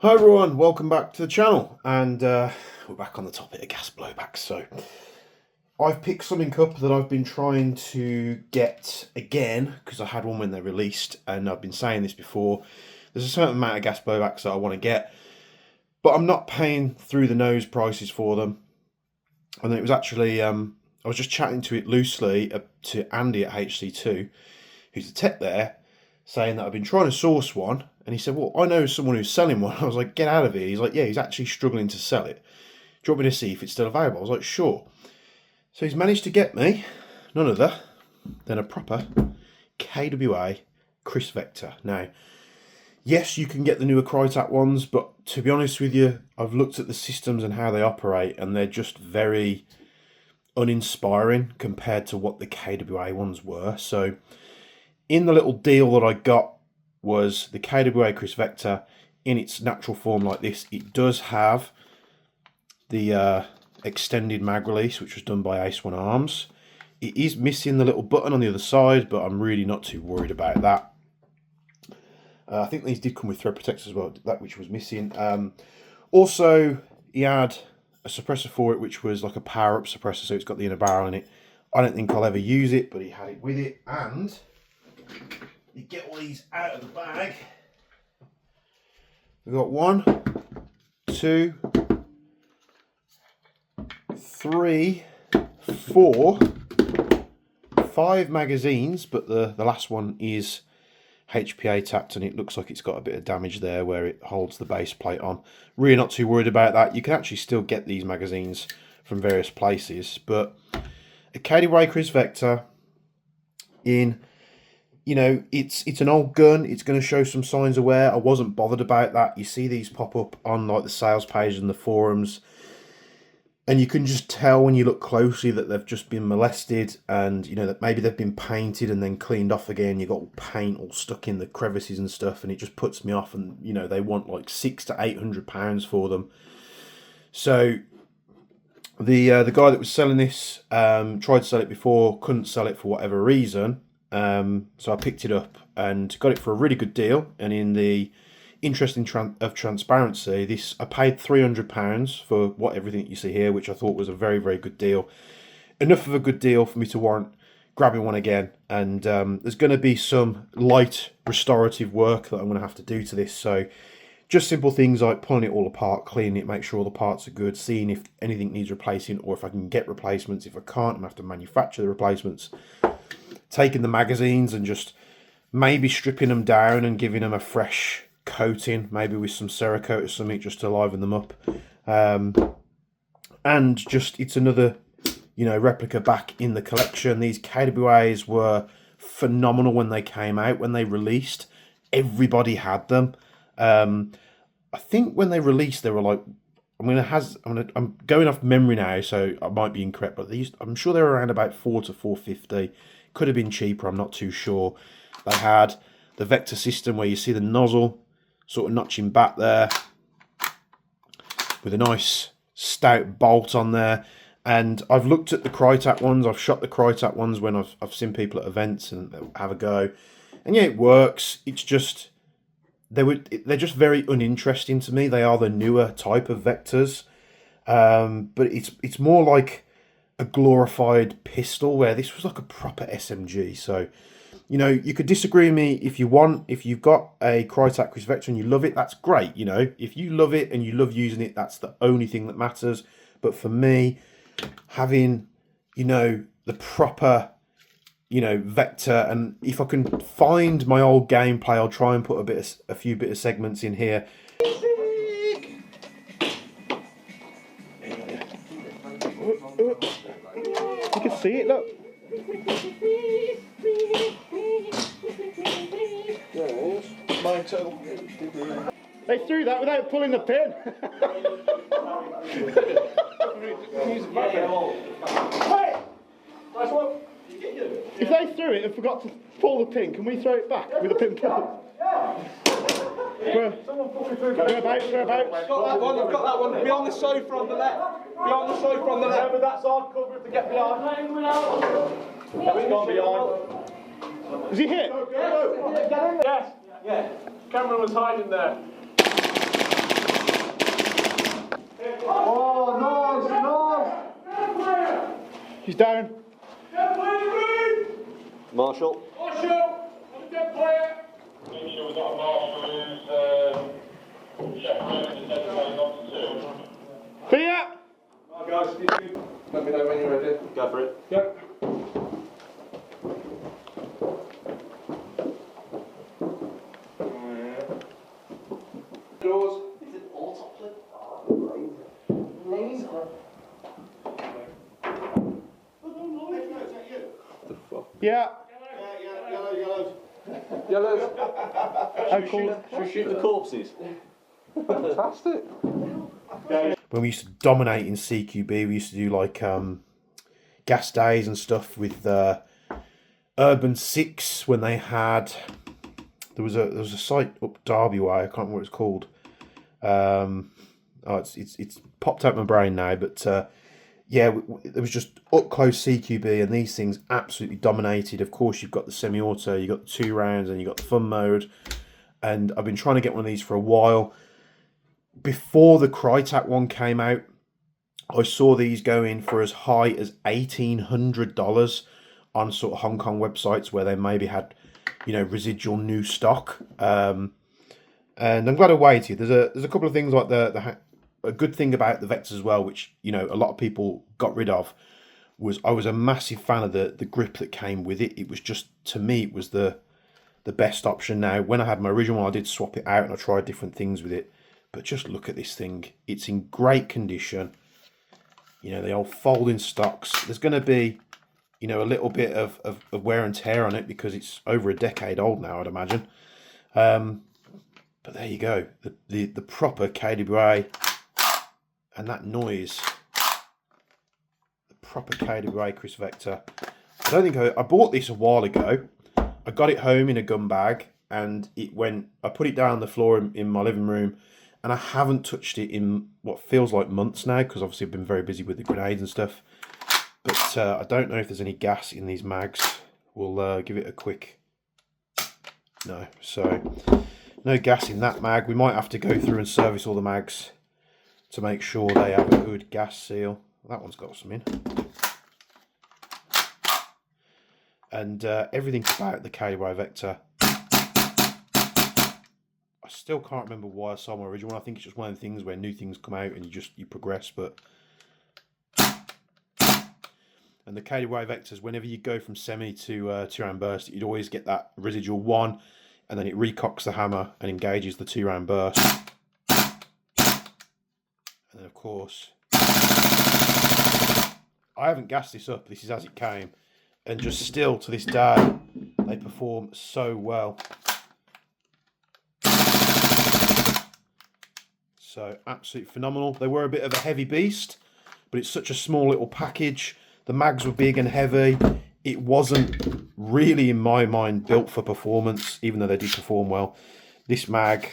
Hi everyone, welcome back to the channel, and we're back on the topic of gas blowbacks. So I've picked something up that I've been trying to get again because I had one when they released, and I've been saying this before. There's a certain amount of gas blowbacks that I want to get, but I'm not paying through the nose prices for them. And it was actually I was just chatting to it loosely to Andy at HC2, who's the tech there, saying that I've been trying to source one, and he said, well, I know someone who's selling one. I was like, get out of here. He's like, yeah, he's actually struggling to sell it. Do you want me to see if it's still available? I was like, sure. So he's managed to get me none other than a proper KWA Kriss Vector. Now, yes, you can get the newer Krytac ones, but to be honest with you, I've looked at the systems and how they operate, and they're just very uninspiring compared to what the KWA ones were. So in the little deal that I got was the KWA Kriss Vector in its natural form like this. It does have the extended mag release, which was done by Ace One Arms. It is missing the little button on the other side, but I'm really not too worried about that. I think these did come with thread protectors as well, that which was missing. Also, he had a suppressor for it, which was like a power-up suppressor, so it's got the inner barrel in it. I don't think I'll ever use it, but he had it with it, and you get all these out of the bag. We've got 1, 2, 3, 4, 5 magazines, but the last one is HPA tapped, and it looks like it's got a bit of damage there where it holds the base plate on. Really not too worried about that. You can actually still get these magazines from various places, but a KWA Kriss Vector in, you know, it's an old gun. It's going to show some signs of wear. I wasn't bothered about that. You see these pop up on like the sales page and the forums, and you can just tell when you look closely that they've just been molested, and you know that maybe they've been painted and then cleaned off again. You got paint all stuck in the crevices and stuff, and it just puts me off. And you know they want like £600 to £800 for them. So the guy that was selling this tried to sell it before, couldn't sell it for whatever reason. So I picked it up and got it for a really good deal. And in the interest of transparency, this I paid £300 for everything that you see here, which I thought was a very, very good deal. Enough of a good deal for me to warrant grabbing one again. And there's going to be some light restorative work that I'm going to have to do to this. So just simple things like pulling it all apart, cleaning it, make sure all the parts are good, seeing if anything needs replacing or if I can get replacements. If I can't, I'm going to have to manufacture the replacements. Taking the magazines and just maybe stripping them down and giving them a fresh coating, maybe with some Cerakote or something just to liven them up. And just, it's another, you know, replica back in the collection. These KWAs were phenomenal when they came out. When they released, everybody had them. I think when they released, they were like, I'm going off memory now, so I might be incorrect, but I'm sure they were around about $400 to $450. Could have been cheaper, I'm not too sure. They had the Vector system where you see the nozzle sort of notching back there with a nice stout bolt on there. And I've looked at the Krytac ones. I've shot the Krytac ones when I've seen people at events and have a go. And yeah, it works. It's just they're just very uninteresting to me. They are the newer type of Vectors, but it's more like a glorified pistol, where this was like a proper SMG. So, you know, you could disagree with me if you want. If you've got a Krytac Kriss Vector and you love it, that's great. You know, if you love it and you love using it, that's the only thing that matters. But for me, having, you know, the proper, you know, Vector, and if I can find my old gameplay, I'll try and put a few bit of segments in here. You can see it, look. There it is. Mine too. They threw that without pulling the pin. Hey! Nice one. If they threw it and forgot to pull the pin, can we throw it back with a pin pull? Whereabouts? I've got that one. Be on the sofa on the left. Be on the sofa on the left. Remember that's hard cover to get behind. That's gone behind. Is he hit? Yes. Yeah. Cameron was hiding there. Oh, nice, nice. He's down. Marshall. Marshall, on the dead player. Make sure we've got a marshal who's shepherding the dead not to. Clear. Right, guys, let me know when you're ready. Go for it. Go. Doors. Is it all top flip? Oh, laser. Yeah. Yellows. How cool. Should we shoot the corpses? Fantastic. When we used to dominate in CQB, we used to do like gas days and stuff with Urban 6 when they had. There was a site up Derby way. I can't remember what it's called. It's popped out my brain now, but yeah, there was just up close CQB, and these things absolutely dominated. Of course, you've got the semi-auto, you've got the 2 rounds, and you've got the fun mode. And I've been trying to get one of these for a while. Before the Krytac one came out, I saw these going for as high as $1,800 on sort of Hong Kong websites where they maybe had, you know, residual new stock. And I'm glad I waited. There's a couple of things like a good thing about the Vectors as well, which, you know, a lot of people got rid of, was I was a massive fan of the grip that came with it. It was just, to me, it was the best option. Now, when I had my original one, I did swap it out and I tried different things with it. But just look at this thing. It's in great condition. You know, the old folding stocks. There's going to be, you know, a little bit of wear and tear on it because it's over a decade old now, I'd imagine. But there you go. The proper KWA, and that noise. The proper KWA Kriss Vector. I don't think I bought this a while ago. I got it home in a gun bag, and I put it down on the floor in my living room, and I haven't touched it in what feels like months now, because obviously I've been very busy with the grenades and stuff. But I don't know if there's any gas in these mags. We'll give it a quick... No, so no gas in that mag. We might have to go through and service all the mags to make sure they have a good gas seal. That one's got some in. And everything about the KWA Vector, I still can't remember why I sold my original one. I think it's just one of the things where new things come out and you progress. But and the KWA Vectors, whenever you go from semi to 2 round burst, you'd always get that residual 1, and then it recocks the hammer and engages the 2 round burst. And then of course, I haven't gassed this up. This is as it came, and just still to this day, they perform so well. So absolutely phenomenal. They were a bit of a heavy beast, but it's such a small little package. The mags were big and heavy. It wasn't really, in my mind, built for performance, even though they did perform well. This mag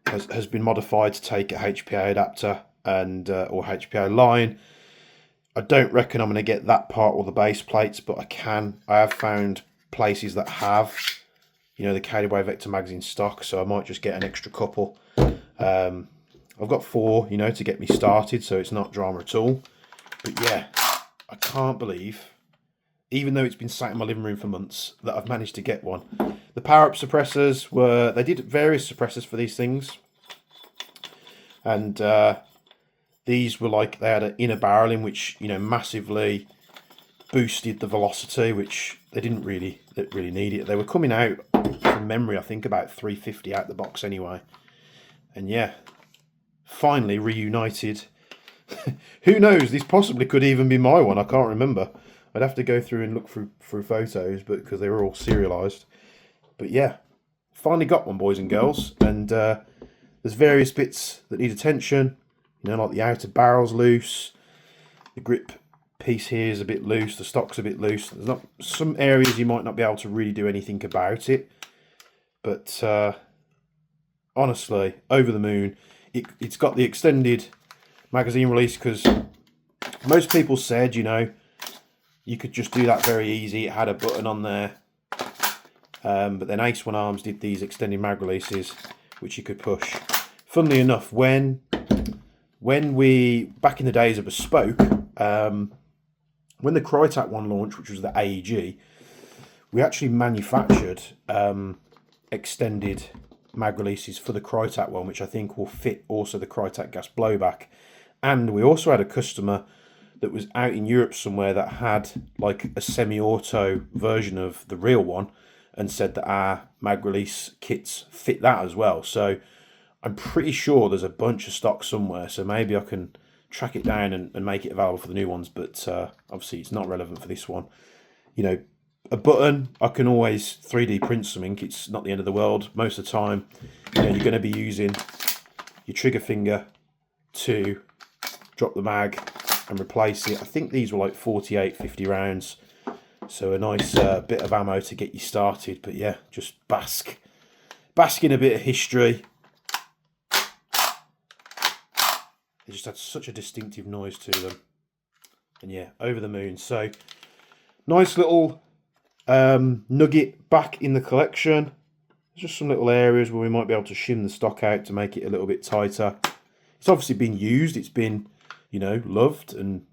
has been modified to take a HPA adapter and or HPA line. I don't reckon I'm going to get that part or the base plates, but I have found places that have, you know, the KWA Vector mags in stock, so I might just get an extra couple. I've got 4, you know, to get me started, so it's not drama at all. But yeah, I can't believe, even though it's been sat in my living room for months, that I've managed to get one. The power-up suppressors they did various suppressors for these things. And these were like, they had an inner barreling, which, you know, massively boosted the velocity, which they didn't really need it. They were coming out, from memory, I think about 350 out the box anyway. And yeah, finally reunited. Who knows, this possibly could even be my one. I can't remember. I'd have to go through and look through photos, but because they were all serialized. But yeah, finally got one, boys and girls. And there's various bits that need attention. You know, like the outer barrel's loose, the grip piece here is a bit loose, the stock's a bit loose. There's not some areas you might not be able to really do anything about it. But honestly, over the moon. It's got the extended magazine release, because most people said, you know, you could just do that very easy. It had a button on there. But then Ace One Arms did these extended mag releases, which you could push. Funnily enough, when when back in the days of Bespoke, when the Krytac one launched, which was the AEG, we actually manufactured extended mag releases for the Krytac one, which I think will fit also the Krytac gas blowback. And we also had a customer that was out in Europe somewhere that had like a semi-auto version of the real one and said that our mag release kits fit that as well. So I'm pretty sure there's a bunch of stock somewhere, so maybe I can track it down and make it available for the new ones, but obviously it's not relevant for this one. You know, a button, I can always 3D print something. It's not the end of the world. Most of the time, you know, you're going to be using your trigger finger to drop the mag and replace it. I think these were like 48, 50 rounds. So a nice bit of ammo to get you started. But yeah, just bask in a bit of history. They just had such a distinctive noise to them. And yeah, over the moon. So nice little nugget back in the collection. There's just some little areas where we might be able to shim the stock out to make it a little bit tighter. It's obviously been used. It's been, you know, loved and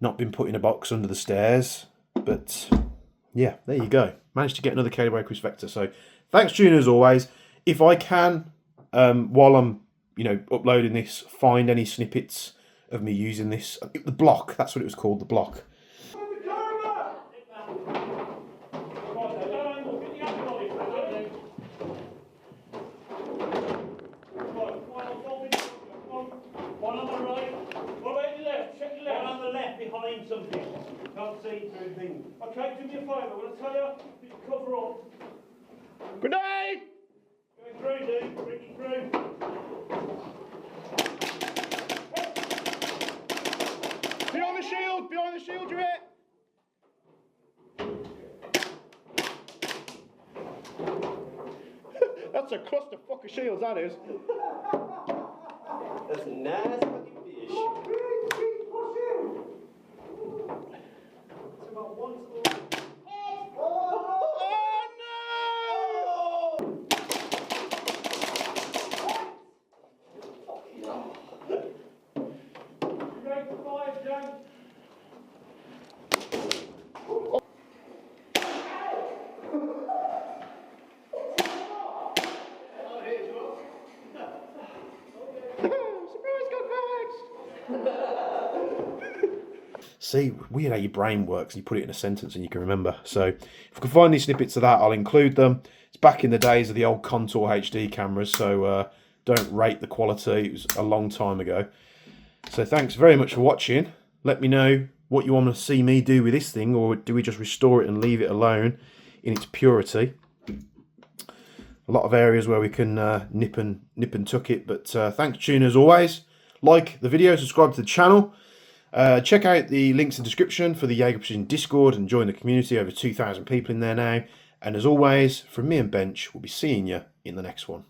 not been put in a box under the stairs. But yeah, there you go. Managed to get another KBBR Kriss Vector. So thanks, Junior, as always. If I can, while I'm, you know, uploading this, find any snippets of me using this. The block, that's what it was called, the block. One on the right. What about the left? Check the left. One on the left behind something. Can't see through things. Okay, do me a favour. When I tell you, put your cover on. Grenade! Going through, dude. Bring it through. Behind the shield, you're it! That's a clusterfuck of shields, that is. That's a nice fucking fish. It's about one to See, weird how your brain works and you put it in a sentence and you can remember. So if I can find these snippets of that, I'll include them. It's back in the days of the old Contour HD cameras, so don't rate the quality. It was a long time ago. So thanks very much for watching. Let me know what you want to see me do with this thing, or do we just restore it and leave it alone in its purity? A lot of areas where we can nip and tuck it, but thanks, Tuna, as always. Like the video, subscribe to the channel. Check out the links in the description for the Jaeger Precision Discord and join the community. Over 2,000 people in there now. And as always, from me and Bench, we'll be seeing you in the next one.